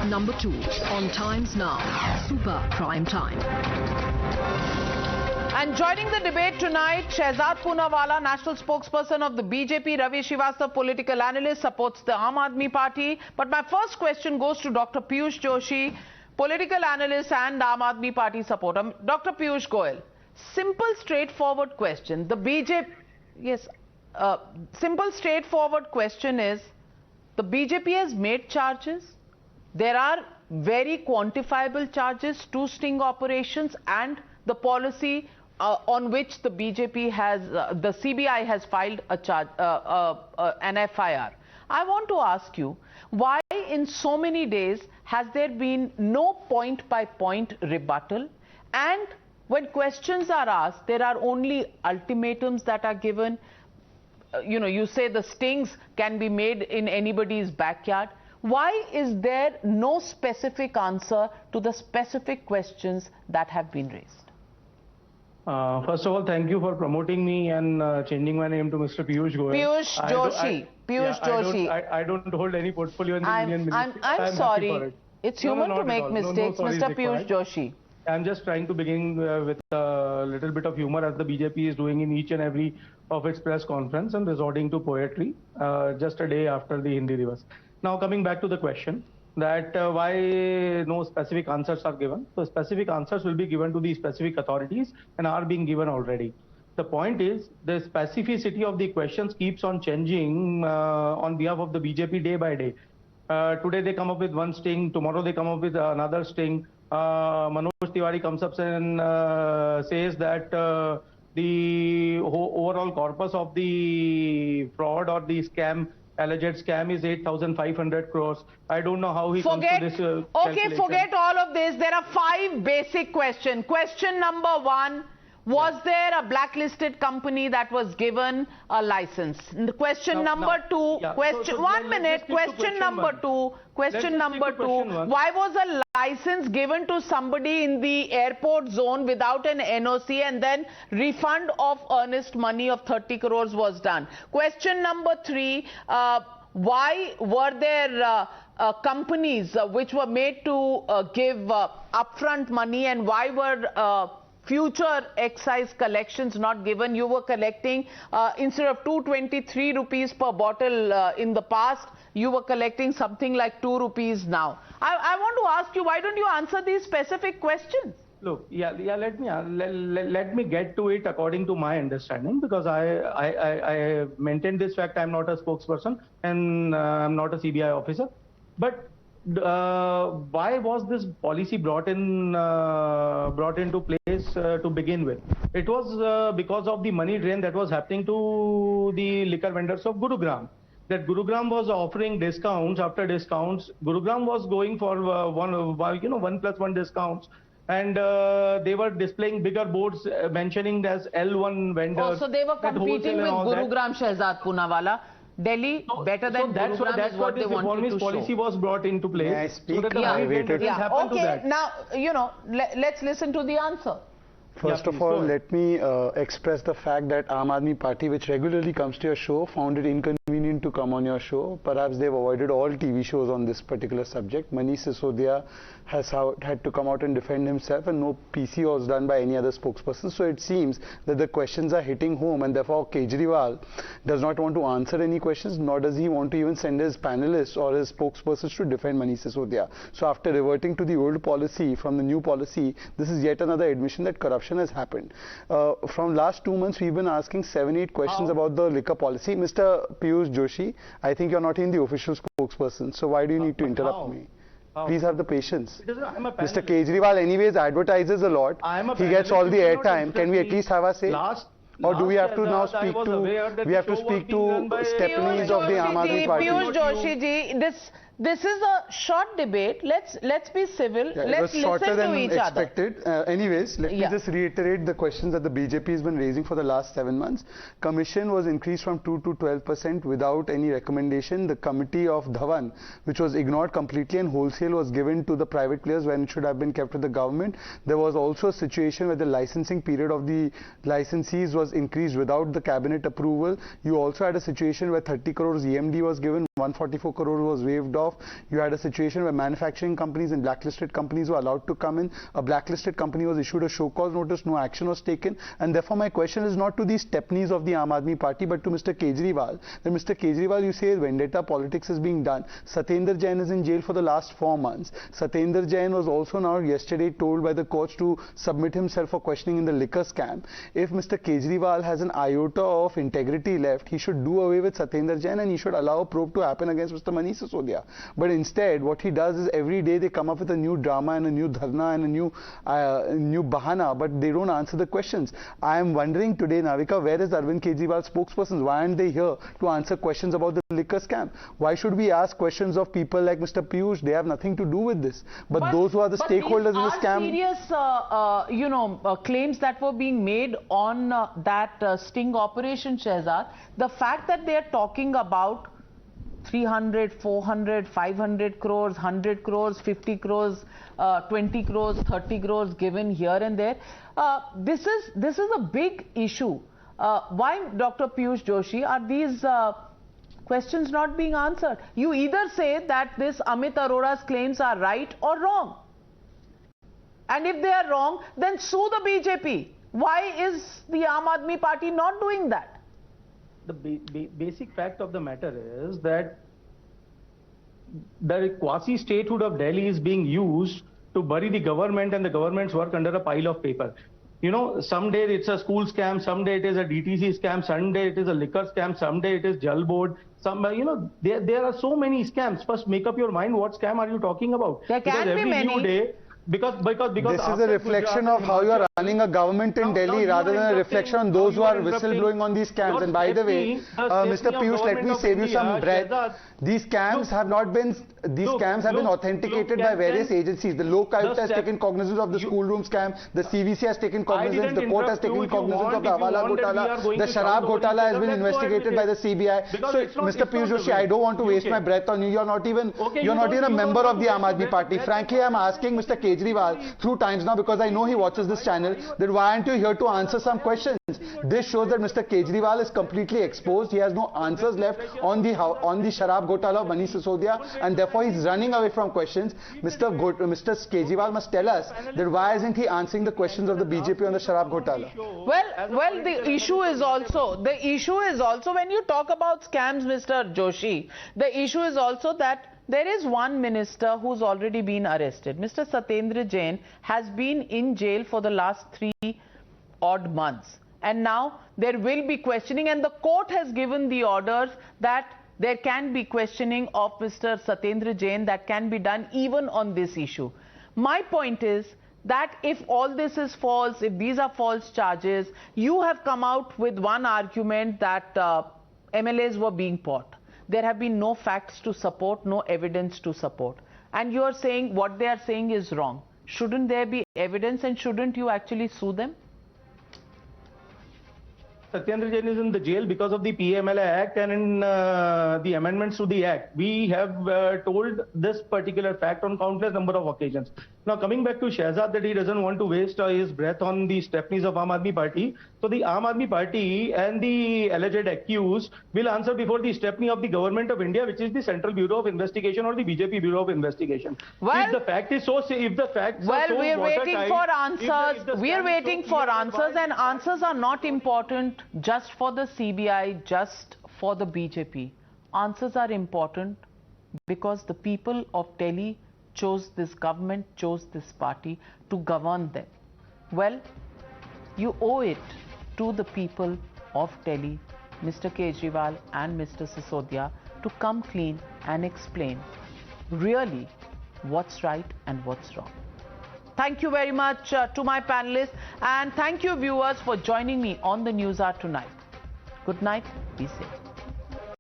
number 2 on Times Now, Super Prime Time. And joining the debate tonight, Shehzad Poonawalla, national spokesperson of the BJP, Ravi Srivastava, political analyst, supports the Aam Aadmi Party. But my first question goes to Dr. Piyush Joshi, political analyst and Aam Aadmi Party supporter. Dr. Piyush Goyal, simple, straightforward question. The BJP, simple, straightforward question is, the BJP has made charges. There are very quantifiable charges, 2 sting operations, and the policy on which the BJP has, the CBI has filed a charge, an FIR. I want to ask you, why in so many days has there been no point-by-point rebuttal? And when questions are asked, there are only ultimatums that are given. You say the stings can be made in anybody's backyard. Why is there no specific answer to the specific questions that have been raised? First of all, thank you for promoting me and changing my name to Mr. Piyush Goyal. Piyush Joshi. Piyush Joshi. I don't hold any portfolio in the Union Ministry. I'm sorry. It's human to make mistakes, Mr. Piyush Joshi. I'm just trying to begin with a little bit of humor, as the BJP is doing in each and every of its press conference and resorting to poetry just a day after the Hindi Divas. Now, coming back to the question that why no specific answers are given. So specific answers will be given to the specific authorities and are being given already. The point is, the specificity of the questions keeps on changing on behalf of the BJP day by day. Today they come up with one sting, tomorrow they come up with another sting. Manoj Tiwari comes up and says that the overall corpus of the fraud or the scam, alleged scam, is 8,500 crores. I don't know how he comes to this Okay, forget all of this. There are 5 basic questions. Question number 1, was there a blacklisted company that was given a license? Question number 2, question number 2, why was a license given to somebody in the airport zone without an NOC and then refund of earnest money of 30 crores was done? Question number 3, why were there companies which were made to give upfront money, and why were future excise collections not given? You were collecting, instead of 223 rupees per bottle in the past, you were collecting something like 2 rupees now. I want to ask you, why don't you answer these specific questions? Look, let me get to it according to my understanding, because I maintain this fact. I'm not a spokesperson and I'm not a CBI officer. But why was this policy brought into place to begin with? It was because of the money drain that was happening to the liquor vendors of Gurugram. That Gurugram was offering discounts after discounts. Gurugram was going for 1+1 discounts, and they were displaying bigger boards mentioning as L1 vendors. Oh, so they were competing with Gurugram, Shehzad Poonawalla. Delhi better than Gurugram is what they wanted to show. Policy was brought into place. May I speak? So that the happen to that. Now, let's listen to the answer. First of all, let me express the fact that Aam Aadmi Party, which regularly comes to your show, found it inconvenient to come on your show. Perhaps they've avoided all TV shows on this particular subject. Manish Sisodia has had to come out and defend himself, and no PC was done by any other spokesperson. So it seems that the questions are hitting home, and therefore Kejriwal does not want to answer any questions, nor does he want to even send his panelists or his spokespersons to defend Manish Sisodia. So after reverting to the old policy from the new policy, this is yet another admission that corruption has happened. From last 2 months, we've been asking 7-8 questions about the liquor policy. Mr. Piyush Joshi, I think you're not in the official spokesperson, so why do you need to interrupt me? Please have the patience. Mr. Kejriwal anyways advertises a lot. He gets all the airtime. Can we at least have a say? Or do we have to now speak to Stepneys of the Aam Aadmi Party? Piyush Joshi ji, this is a short debate. Let's be civil. Let's listen to each other. Anyways, let me just reiterate the questions that the BJP has been raising for the last 7 months. Commission was increased from 2 to 12% without any recommendation. The committee of Dhawan, which was ignored completely, and wholesale was given to the private players when it should have been kept with the government. There was also a situation where the licensing period of the licensees was increased without the cabinet approval. You also had a situation where 30 crores EMD was given. 144 crore was waived off. You had a situation where manufacturing companies and blacklisted companies were allowed to come in. A blacklisted company was issued a show cause notice, no action was taken. And therefore my question is not to the stepneys of the Aam Aadmi Party, but to Mr. Kejriwal. Then Mr. Kejriwal, you say vendetta politics is being done. Satyendar Jain is in jail for the last 4 months. Satyendar Jain was also now yesterday told by the courts to submit himself for questioning in the liquor scam. If Mr. Kejriwal has an iota of integrity left, he should do away with Satyendar Jain and he should allow a probe to happen against Mr. Manish Sisodia. But instead, what he does is every day they come up with a new drama and a new dharna and a new bahana, but they don't answer the questions. I am wondering today, Navika, where is Arvind Kejriwal's spokespersons? Why aren't they here to answer questions about the liquor scam? Why should we ask questions of people like Mr. Piyush? They have nothing to do with this. But those who are the stakeholders in the scam... serious, claims that were being made on that sting operation, Shehzad. The fact that they are talking about 300, 400, 500 crores, 100 crores, 50 crores, 20 crores, 30 crores given here and there. This is a big issue. Why, Dr. Piyush Joshi, are these questions not being answered? You either say that this Amit Arora's claims are right or wrong. And if they are wrong, then sue the BJP. Why is the Aam Aadmi Party not doing that? The basic fact of the matter is that the quasi-statehood of Delhi is being used to bury the government and the government's work under a pile of paper. You know, someday it's a school scam, someday it is a DTC scam, someday it is a liquor scam, someday it is Jal Board. There are so many scams. First, make up your mind, what scam are you talking about? There can be many. Because this is a reflection of how you are running a government in Delhi rather than a reflection on those who are whistleblowing on these scams. And by the way, Mr. Piyush, let me save you some breath. These scams have been authenticated by various agencies. The Lok Ayukt has taken cognizance of the schoolroom scam. The CVC has taken cognizance. The court has taken cognizance of the Hawala Ghotala. The Sharab Ghotala has been investigated by the CBI. So, Mr. Piyush Joshi, I don't want to waste my breath on you. You're not even a member of the Aam Aadmi Party. Frankly, I'm asking Mr. Kejriwal through Times Now, because I know he watches this channel, that why aren't you here to answer some questions? This shows that Mr. Kejriwal is completely exposed. He has no answers left on the Sharab Ghotala of Manish Sisodia, and therefore he's running away from questions. Mr. Kejriwal must tell us that why isn't he answering the questions of the BJP on the Sharab Ghotala? Well, the issue is also when you talk about scams, Mr. Joshi, the issue is also that there is one minister who's already been arrested. Mr. Satyendar Jain has been in jail for the last 3 odd months. And now there will be questioning, and the court has given the orders that there can be questioning of Mr. Satyendar Jain that can be done even on this issue. My point is that if all this is false, if these are false charges, you have come out with one argument that MLAs were being bought. There have been no facts to support, no evidence to support. And you are saying what they are saying is wrong. Shouldn't there be evidence, and shouldn't you actually sue them? Satyendar Jain is in the jail because of the PMLA Act and in the amendments to the Act. We have told this particular fact on countless number of occasions. Now, coming back to Shehzad, that he doesn't want to waste his breath on the stepneys of Aam Aadmi Party. So the Aam Aadmi Party and the alleged accused will answer before the stepney of the Government of India, which is the Central Bureau of Investigation or the BJP Bureau of Investigation. Well, if the fact is so, if the facts are so we're waiting for answers. We're waiting for answers, and answers are not important just for the CBI, just for the BJP. Answers are important because the people of Delhi chose this government, chose this party to govern them. Well, you owe it to the people of Delhi, Mr. Kejriwal and Mr. Sisodia, to come clean and explain really what's right and what's wrong. Thank you very much to my panelists, and thank you viewers for joining me on the NewsHour tonight. Good night, be safe.